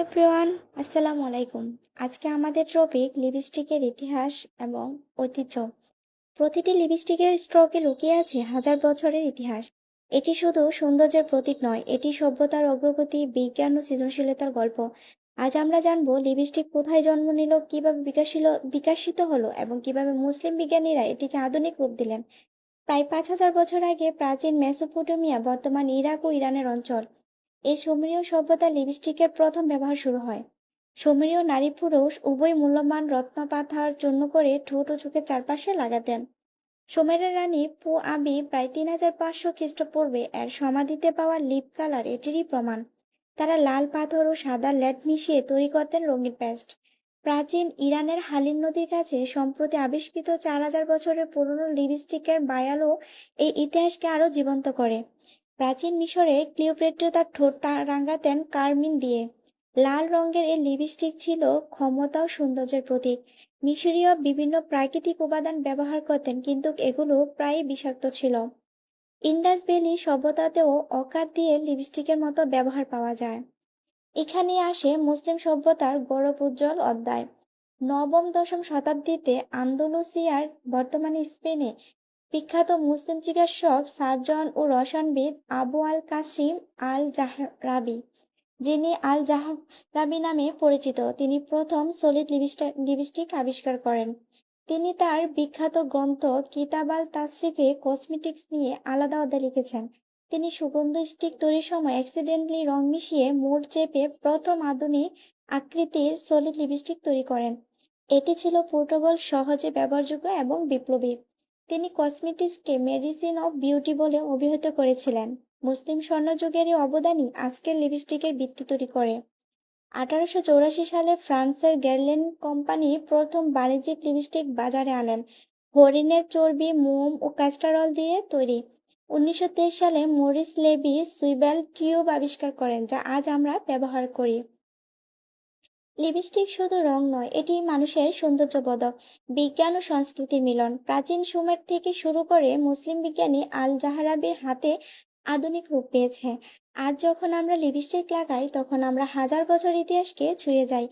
Everyone, আসসালামু আলাইকুম। আজকে আমাদের টপিক লিপস্টিকের ইতিহাস এবং ঐতিহ্য। প্রতিটি লিপস্টিকের স্ট্রোকে লুকিয়ে আছে হাজার বছরের ইতিহাস। এটি শুধু সৌন্দর্যের প্রতীক নয়, এটি সভ্যতার অগ্রগতি, বিজ্ঞান ও সৃজনশীলতার গল্প। আজ আমরা জানবো লিপস্টিক কোথায় জন্ম নিল, কিভাবে বিকশিত হলো এবং কিভাবে মুসলিম বিজ্ঞানীরা এটিকে আধুনিক রূপ দিলেন। প্রায় 5,000 বছর আগে প্রাচীন মেসোপটেমিয়া, বর্তমান ইরাক ও ইরানের অঞ্চল, এই সুমেরীয় সভ্যতায় লিপস্টিকের প্রথম ব্যবহার শুরু হয়। সুমেরীয় নারী পুরুষ উভয় মূল্যবান রত্ন পাথার চূর্ণ করে ঠোঁট ও চোখের চারপাশে লাগাতেন। সুমেরের রানী পু আবি প্রায় 3,500 খ্রিস্টপূর্বে এর সমাধিতে পাওয়া লিপ কালার এটিরই প্রমাণ। তারা লাল পাথর ও সাদা লেড মিশিয়ে তৈরি করতেন রঙিন পেস্ট। প্রাচীন ইরানের হালিম নদীর কাছে সম্প্রতি আবিষ্কৃত 4,000 বছরের পুরনো লিপস্টিকের বায়ালও এই ইতিহাসকে আরও জীবন্ত করে। প্রাচীন মিশরে ক্লিওপেট্রা তার ঠোঁট রাঙাতেন কার্মিন দিয়ে। লাল রঙের এই লিপস্টিক ছিল ক্ষমতা ও সৌন্দর্যের প্রতীক। মিশরীয় বিভিন্ন প্রাকৃতিক উপাদান ব্যবহার করতেন, কিন্তু এগুলো প্রায়ই বিষাক্ত ছিল। ইন্ডাস ভ্যালি সভ্যতাতেও অকার দিয়ে লিপস্টিকের মতো ব্যবহার পাওয়া যায়। এখানে আসে মুসলিম সভ্যতার গৌরব উজ্জ্বল অধ্যায়। নবম-দশম শতাব্দীতে আন্দালুসিয়ার বর্তমানে স্পেনে বিখ্যাত মুসলিম চিকিৎসক, সার্জন ও রসায়নবিদ আবু আল কাসিম আল জাহরাবি, যিনি আল জাহরাবি নামে পরিচিত, তিনি প্রথম সলিড লিপস্টিক আবিষ্কার করেন। তিনি তার বিখ্যাত গ্রন্থ কিতাব আল তাসরিফে কসমেটিক্স নিয়ে আলাদা অধ্যায় লিখেছেন। তিনি সুগন্ধ স্টিক তৈরির সময় অ্যাক্সিডেন্টালি রং মিশিয়ে মোড় চেপে প্রথম আধুনিক আকৃতির সলিড লিপস্টিক তৈরি করেন। এটি ছিল পোর্টেবল, সহজে ব্যবহারযোগ্য এবং বিপ্লবী। তিনি কসমেটিক্সকে মেডিসিন অফ বিউটি বলে অভিহিত করেছিলেন। মুসলিম স্বর্ণযুগের এই অবদানই আজকের লিপস্টিকের ভিত্তি তৈরি করে। 1884 সালে ফ্রান্সের গার্লেন কোম্পানি প্রথম বাণিজ্যিক লিপস্টিক বাজারে আনেন, হরিণের চর্বি, মোম ও ক্যাস্টর অয়েল দিয়ে তৈরি। 1923 সালে মরিস লেবি সুইবেল টিউব আবিষ্কার করেন, যা আজ আমরা ব্যবহার করি। লিপস্টিক শুধু রং নয়, এটি মানুষের সৌন্দর্যবোধক, বিজ্ঞান ও সংস্কৃতির মিলন। প্রাচীন সুমের থেকে শুরু করে মুসলিম বিজ্ঞানী আল জাহরাবির হাতে আধুনিক রূপ পেয়েছে। আজ যখন আমরা লিপস্টিক লাগাই, তখন আমরা হাজার বছর ইতিহাসকে ছুঁয়ে যাই।